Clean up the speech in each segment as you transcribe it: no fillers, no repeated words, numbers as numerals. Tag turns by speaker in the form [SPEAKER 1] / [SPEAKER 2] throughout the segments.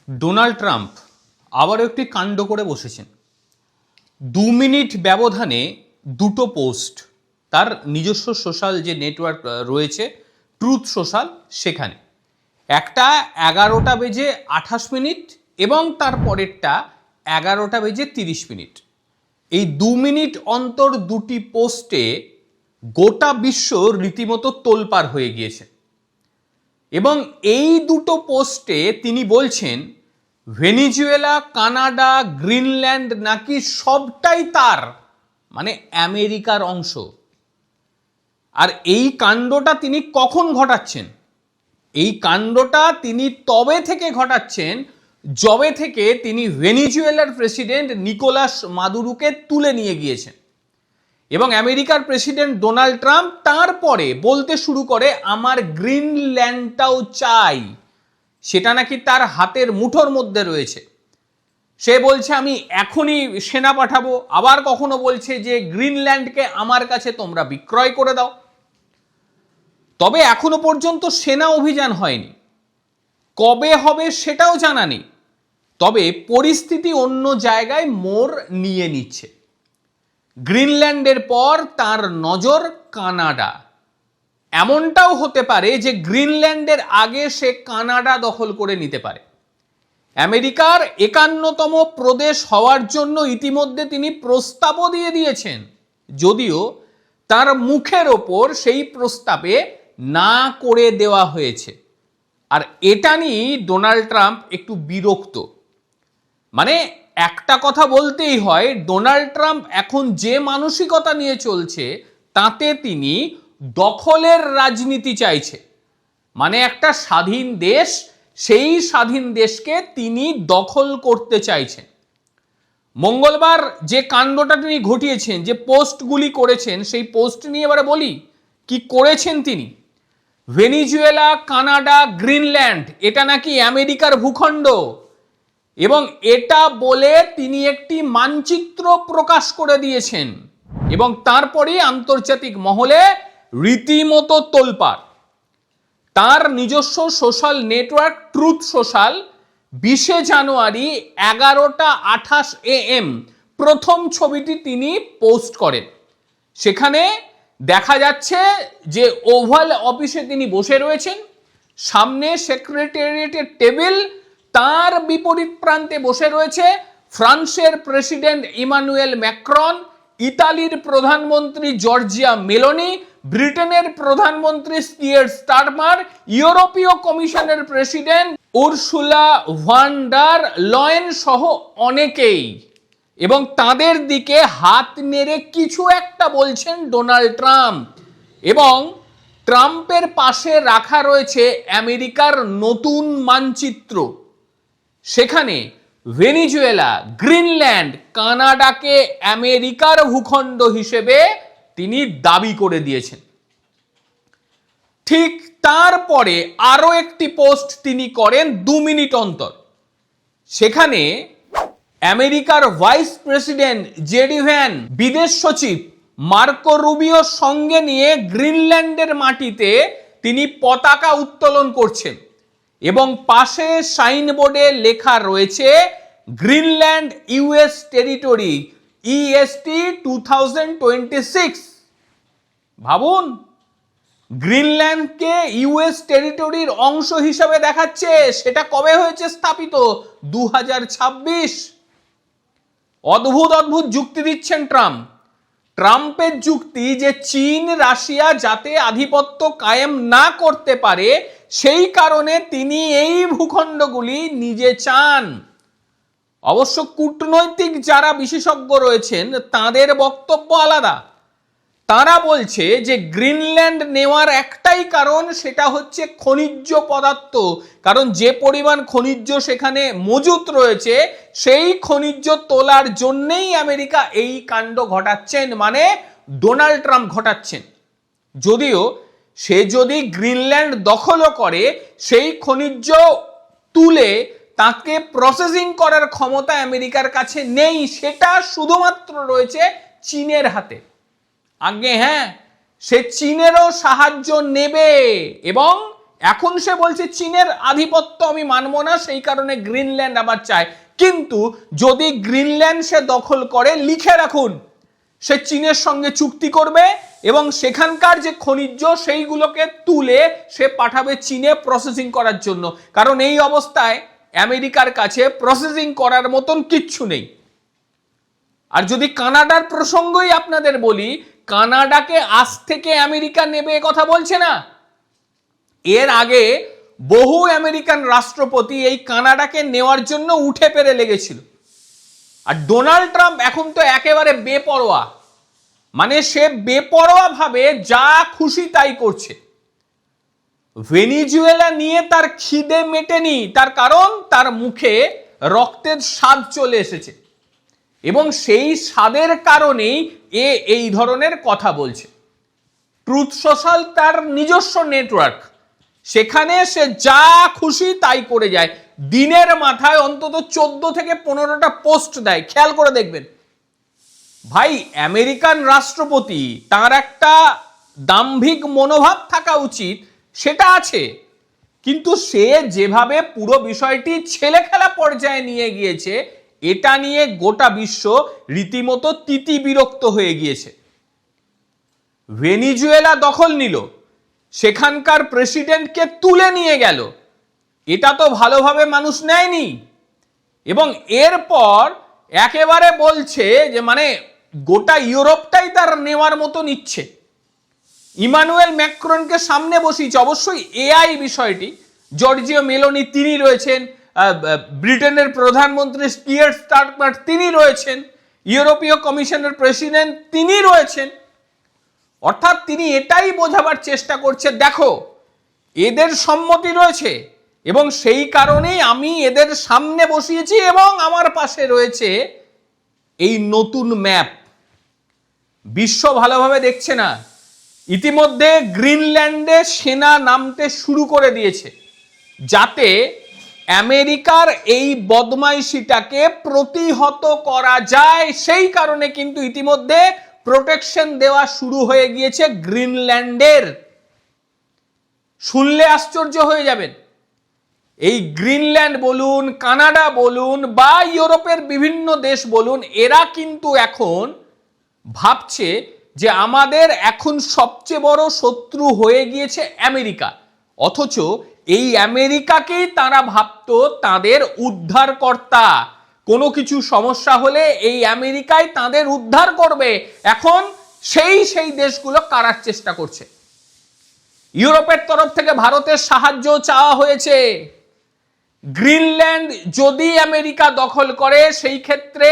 [SPEAKER 1] Donald Trump আবারও একটি কাণ্ড করে বসেছেন। 2 মিনিট ব্যবধানে দুটো পোস্ট তার নিজস্ব সোশ্যাল যে নেটওয়ার্ক রয়েছে ট্রুথ সোশ্যাল, সেখানে একটা 11:28 এবং তার পরেরটা 11:30। এই 2 মিনিট অন্তর দুটি পোস্টে গোটা বিশ্ব রীতিমতো তোলপাড় হয়ে গিয়েছে। এবং এই দুটো পোস্টে তিনি বলছেন ভেনিজুয়েলা, কানাডা, গ্রিনল্যান্ড নাকি সবটাই তার, মানে আমেরিকার অংশ। আর এই কাণ্ডটা তিনি কখন ঘটাচ্ছেন? এই কাণ্ডটা তিনি তবে থেকে ঘটাচ্ছেন যবে থেকে তিনি ভেনিজুয়েলার প্রেসিডেন্ট নিকোলাস মাদুরোকে তুলে নিয়ে গিয়েছেন। এবং আমেরিকার প্রেসিডেন্ট ডোনাল্ড ট্রাম্প তারপরে বলতে শুরু করে আমার গ্রিনল্যান্ডটাও চাই, সেটা নাকি তার হাতের মুঠোর মধ্যে রয়েছে। সে বলছে আমি এখনই সেনা পাঠাবো, আবার কখনো বলছে যে গ্রিনল্যান্ডকে আমার কাছে তোমরা বিক্রয় করে দাও। তবে এখনো পর্যন্ত সেনা অভিযান হয়নি, কবে হবে সেটাও জানা নেই। তবে পরিস্থিতি অন্য জায়গায় মোড় নিয়ে নিচ্ছে। গ্রিনল্যান্ডের পর তার নজর কানাডা। এমনটাও হতে পারে যে গ্রিনল্যান্ডের আগে সে কানাডা দখল করে নিতে পারে। আমেরিকার 51তম প্রদেশ হওয়ার জন্য ইতিমধ্যে তিনি প্রস্তাবও দিয়ে দিয়েছেন, যদিও তার মুখের ওপর সেই প্রস্তাবে না করে দেওয়া হয়েছে। আর এটা নিয়ে ডোনাল্ড ট্রাম্প একটু বিরক্ত। মানে একটা কথা বলতেই হয়, ডোনাল্ড ট্রাম্প এখন যে মানসিকতা নিয়ে চলছে তাতে তিনি দখলের রাজনীতি চাইছে। মানে একটা স্বাধীন দেশ, সেই স্বাধীন দেশকে তিনি দখল করতে চাইছেন। মঙ্গলবার যে কাণ্ডটা তিনি ঘটিয়েছেন, যে পোস্টগুলি করেছেন, সেই পোস্ট নিয়ে এবারে বলি কি করেছেন তিনি। ভেনিজুয়েলা, কানাডা, গ্রিনল্যান্ড এটা নাকি আমেরিকার ভূখণ্ড, এবং এটা বলে তিনি একটি মানচিত্র প্রকাশ করে দিয়েছেন। এবং তারপরে আন্তর্জাতিক মহলে রীতিমতো তোলপাড়। তার নিজস্ব social network truth social 20 January 11:28 AM প্রথম ছবিটি তিনি পোস্ট করেন। সেখানে দেখা যাচ্ছে যে ওভাল অফিসে তিনি বসে রয়েছেন, সামনে সেক্রেটারিয়েটের টেবিল, তার বিপরীত প্রান্তে বসে রয়েছে ফ্রান্সের প্রেসিডেন্ট ইমানুয়েল ম্যাক্রন, ইতালির প্রধানমন্ত্রী জর্জিয়া মেলোনি, ব্রিটেনের প্রধানমন্ত্রী কিয়ার স্টারমার, ইউরোপীয় কমিশনের প্রেসিডেন্ট উরসুলা ভন ডার লয়েন সহ অনেকেই। এবং তাদের দিকে হাত নেড়ে কিছু একটা বলছেন ডোনাল্ড ট্রাম্প। এবং ট্রাম্পের পাশে রাখা রয়েছে আমেরিকার নতুন মানচিত্র। সেখানে ভেনিজুয়েলা, গ্রিনল্যান্ড, কানাডাকে আমেরিকার ভূখণ্ড হিসেবে তিনি দাবি করে দিয়েছেন। ঠিক তারপরে আরো একটি পোস্ট তিনি করেন 2 মিনিট অন্তর। সেখানে আমেরিকার ভাইস প্রেসিডেন্ট জেডি ভ্যান, বিদেশ সচিব মার্কো রুবিও সঙ্গে নিয়ে গ্রিনল্যান্ডের মাটিতে তিনি পতাকা উত্তোলন করছেন। এবং পাশে সাইনবোর্ডে লেখা রয়েছে গ্রিনল্যান্ড ইউএস টেরিটরি EST 2026। ভাবুন, গ্রিনল্যান্ডকে ইউএস টেরিটরির অংশ হিসাবে দেখাচ্ছে। সেটা কবে হয়েছে স্থাপিত? 2026। অদ্ভুত অদ্ভুত যুক্তি দিচ্ছেন ট্রাম্প। ট্রাম্পের যুক্তি যে চীন, রাশিয়া যাতে আধিপত্য কায়েম না করতে পারে, সেই কারণে তিনি এই ভূখণ্ডগুলি নিজে চান। অবশ্য কূটনৈতিক যারা বিশেষজ্ঞ রয়েছেন তাদের বক্তব্য আলাদা। তারা বলছে যে গ্রিনল্যান্ড নেওয়ার একটাই কারণ, সেটা হচ্ছে খনিজ পদার্থ। কারণ যে পরিমাণ খনিজ সেখানে মজুত রয়েছে, সেই খনিজ তোলার জন্যই আমেরিকা এই কাণ্ড ঘটাচ্ছেন, মানে ডোনাল্ড ট্রাম্প ঘটাচ্ছেন। যদিও সে যদি গ্রিনল্যান্ড দখলও করে, সেই খনিজ তুলে তাকে প্রসেসিং করার ক্ষমতা আমেরিকার কাছে নেই, সেটা শুধুমাত্র রয়েছে চীনের হাতে। আগে হ্যাঁ, সে চীনেরও সাহায্য নেবে এবং এখন সে বলছে চীনের আধিপত্য আমি মানব না, সেই কারণে গ্রিনল্যান্ড আবার চায়। কিন্তু যদি গ্রিনল্যান্ড সে দখল করে, লিখে রাখুন, সে চীনের সঙ্গে চুক্তি করবে এবং সেখানকার যে খনিজ সেইগুলোকে তুলে সে পাঠাবে চীনে প্রসেসিং করার জন্য। কারণ এই অবস্থায় আমেরিকার কাছে প্রসেসিং করার মতন কিচ্ছু নেই। আর যদি কানাডার প্রসঙ্গই আপনাদের বলি, কানাডাকে আজ থেকে আমেরিকা নেবে কথা বলছে না। এর আগে বহু আমেরিকান রাষ্ট্রপতি এই কানাডাকে নেওয়ার জন্য উঠে পেরে লেগেছিল। আর ডোনাল্ড ট্রাম্প এখন তো একেবারে বেপরোয়া, মানে সে বেপরোয়া ভাবে যা খুশি তাই করছে। ভেনিজুয়েলা নিয়ে তার খিদে মেটেনি, তার কারণ তার মুখে রক্তের স্বাদ চলে এসেছে এবং সেই স্বাদের কারণেই এই ধরনের কথা বলছে। ট্রুথ সোশ্যাল তার নিজস্ব নেটওয়ার্ক, সেখানে সে যা খুশি তাই করে যায়। দিনের মাথায় অন্তত 14 থেকে 15টা পোস্ট দেয়, খেয়াল করে দেখবেন। ভাই, আমেরিকান রাষ্ট্রপতি, তার একটা দাম্ভিক মনোভাব থাকা উচিত, সেটা আছে, কিন্তু সে যেভাবে পুরো বিষয়টি ছেলেখেলা পর্যায়ে নিয়ে গিয়েছে, এটা নিয়ে গোটা বিশ্ব রীতিমতো তিতি বিরক্ত হয়ে গিয়েছে। ভেনিজুয়েলা দখল নিল, সেখানকার প্রেসিডেন্টকে তুলে নিয়ে গেল, এটা তো ভালোভাবে মানুষ নেয়নি। এবং এরপর একেবারে বলছে যে মানে গোটা ইউরোপটাই তার নেওয়ার মতো নিচ্ছে। ইমানুয়েল ম্যাক্রনকে সামনে বসিয়েছে, অবশ্যই এআই বিষয়টি। জর্জিও মেলোনি তিনি রয়েছেন, ব্রিটেনের প্রধানমন্ত্রী কিয়ার স্টারমার তিনি রয়েছেন, ইউরোপীয় কমিশনের প্রেসিডেন্ট তিনি রয়েছেন। অর্থাৎ তিনি এটাই বোঝাবার চেষ্টা করছে, দেখো এদের সম্মতি রয়েছে এবং সেই কারণেই আমি এদের সামনে বসিয়েছি এবং আমার পাশে রয়েছে এই নতুন ম্যাপ। বিশ্ব ভালোভাবে দেখছে না। ইতিমধ্যে গ্রিনল্যান্ডে সেনা নামতে শুরু করে দিয়েছে, যাতে আমেরিকার এই বদমাইশিটাকে প্রতিহত করা যায়। সেই কারণে কিন্তু ইতিমধ্যে প্রোটেকশন দেওয়া শুরু হয়ে গিয়েছে গ্রিনল্যান্ডের। শুনলে আশ্চর্য হয়ে যাবেন। এই গ্রিনল্যান্ড বলুন, কানাডা বলুন বা ইউরোপের বিভিন্ন দেশ বলুন, এরা কিন্তু এখন ভাবছে যে আমাদের এখন সবচেয়ে বড় শত্রু হয়ে গিয়েছে আমেরিকা। অথচ এই আমেরিকাকেই তারা ভাবতো তাদের উদ্ধারকর্তা। কোনো কিছু সমস্যা হলে এই আমেরিকাই তাদের উদ্ধার করবে। এখন সেই দেশগুলো কারার চেষ্টা করছে। ইউরোপের তরফ থেকে ভারতের সাহায্য চাওয়া হয়েছে। গ্রিনল্যান্ড যদি আমেরিকা দখল করে, সেই ক্ষেত্রে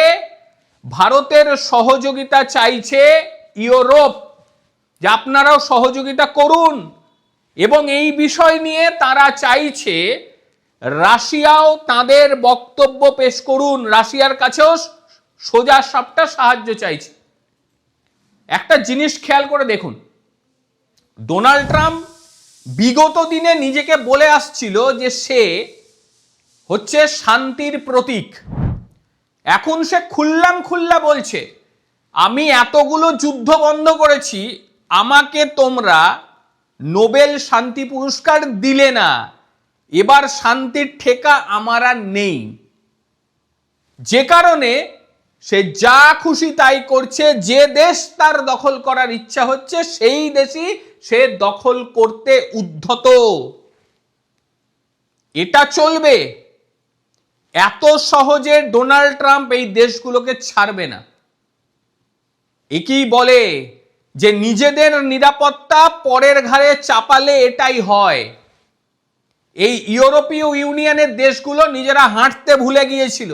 [SPEAKER 1] ভারতের সহযোগিতা চাইছে ইউরোপ, যে আপনারাও সহযোগিতা করুন। এবং এই বিষয় নিয়ে তারা চাইছে রাশিয়াও তাদের বক্তব্য পেশ করুন। রাশিয়ার কাছেও সোজা সাপটা সাহায্য চাইছে। একটা জিনিস খেয়াল করে দেখুন, ডোনাল্ড ট্রাম্প বিগত দিনে নিজেকে বলে আসছিল যে সে হচ্ছে শান্তির প্রতীক। এখন সে খুল্লা বলছে, আমি এতগুলো যুদ্ধ বন্ধ করেছি, আমাকে তোমরা নোবেল শান্তি পুরস্কার দিলে না, এবার শান্তির ঠেকা আমার আর নেই। যে কারণে সে যা খুশি তাই করছে। যে দেশ তার দখল করার ইচ্ছা হচ্ছে, সেই দেশই সে দখল করতে উদ্ধত। এটা চলবে। এত সহজে ডোনাল্ড ট্রাম্প এই দেশগুলোকে ছাড়বে না। একেই বলে যে নিজেদের নিরাপত্তা পরের ঘাড়ে চাপালে এটাই হয়। এই ইউরোপীয় ইউনিয়নের দেশগুলো নিজেরা হাঁটতে ভুলে গিয়েছিল।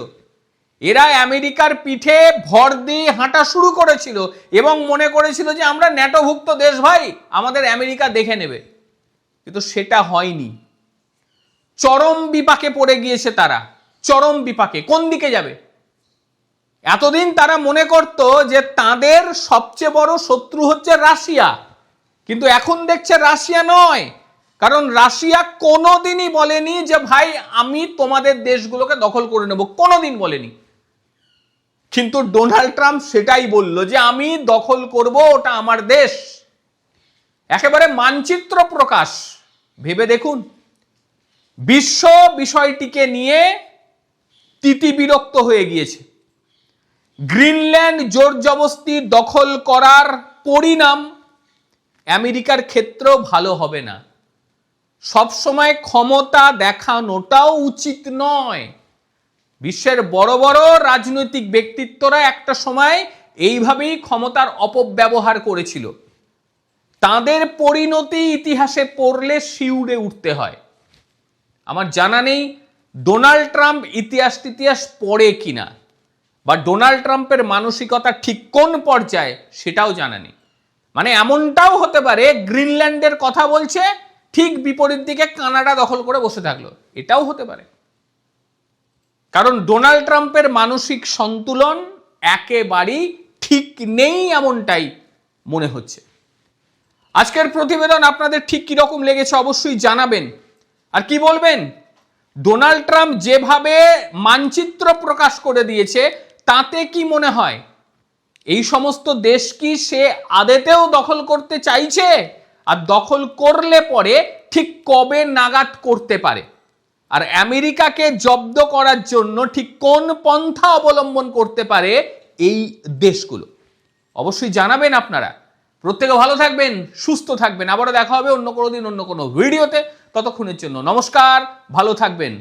[SPEAKER 1] এরা আমেরিকার পিঠে ভর দিয়ে হাঁটা শুরু করেছিল এবং মনে করেছিল যে আমরা ন্যাটোভুক্ত দেশ, ভাই আমাদের আমেরিকা দেখে নেবে। কিন্তু সেটা হয়নি। চরম বিপাকে পড়ে গিয়েছে তারা, চরম বিপাকে। কোন দিকে যাবে? এতদিন তারা মনে করত যে তাদের সবচেয়ে বড় শত্রু হচ্ছে রাশিয়া, কিন্তু এখন দেখছে রাশিয়া নয়। কারণ রাশিয়া কোনোদিনই বলেনি যে ভাই আমি তোমাদের দেশগুলোকে দখল করে নেব, কোনোদিন বলেনি। কিন্তু ডোনাল্ড ট্রাম্প সেটাই বলল যে আমি দখল করব, ওটা আমার দেশ। একেবারে মানচিত্র প্রকাশ। ভেবে দেখুন, বিশ্ব বিষয়টিকে নিয়ে তিতিবিরক্ত হয়ে গিয়েছে। গ্রিনল্যান্ড জোর জবস্তি দখল করার পরিণাম আমেরিকার ক্ষেত্রেও ভালো হবে না। সবসময় ক্ষমতা দেখানোটাও উচিত নয়। বিশ্বের বড় বড় রাজনৈতিক ব্যক্তিত্বরা একটা সময় এইভাবেই ক্ষমতার অপব্যবহার করেছিল। তাদের পরিণতি ইতিহাসে পড়লে শিউরে উঠতে হয়। আমার জানা নেই ডোনাল্ড ট্রাম্প ইতিহাস পড়ে কিনা, বা ডোনাল্ড ট্রাম্পের মানসিকতা ঠিক কোন পর্যায়ে সেটাও জানা নেই। মানে এমনটাও হতে পারে গ্রিনল্যান্ডের কথা বলছে, ঠিক বিপরীত দিকে কানাডা দখল করে বসে থাকলো, এটাও হতে পারে। কারণ ডোনাল্ড ট্রাম্পের মানসিক সন্তুলন একেবারেই ঠিক নেই, এমনটাই মনে হচ্ছে। আজকের প্রতিবেদন আপনাদের ঠিক কিরকম লেগেছে অবশ্যই জানাবেন। আর কি বলবেন, ডোনাল্ড ট্রাম্প যেভাবে মানচিত্র প্রকাশ করে দিয়েছে তাতে কি মনে হয় এই সমস্ত দেশ কি সে আদেতেও দখল করতে চাইছে? আর দখল করলে পরে ঠিক কবে নাগাদ করতে পারে? আর আমেরিকাকে জব্দ করার জন্য ঠিক কোন পন্থা অবলম্বন করতে পারে এই দেশগুলো? অবশ্যই জানাবেন আপনারা। প্রত্যেকে ভালো থাকবেন, সুস্থ থাকবেন। আবারও দেখা হবে অন্য কোনো দিন অন্য কোনো ভিডিওতে। ততক্ষণের জন্য নমস্কার, ভালো থাকবেন।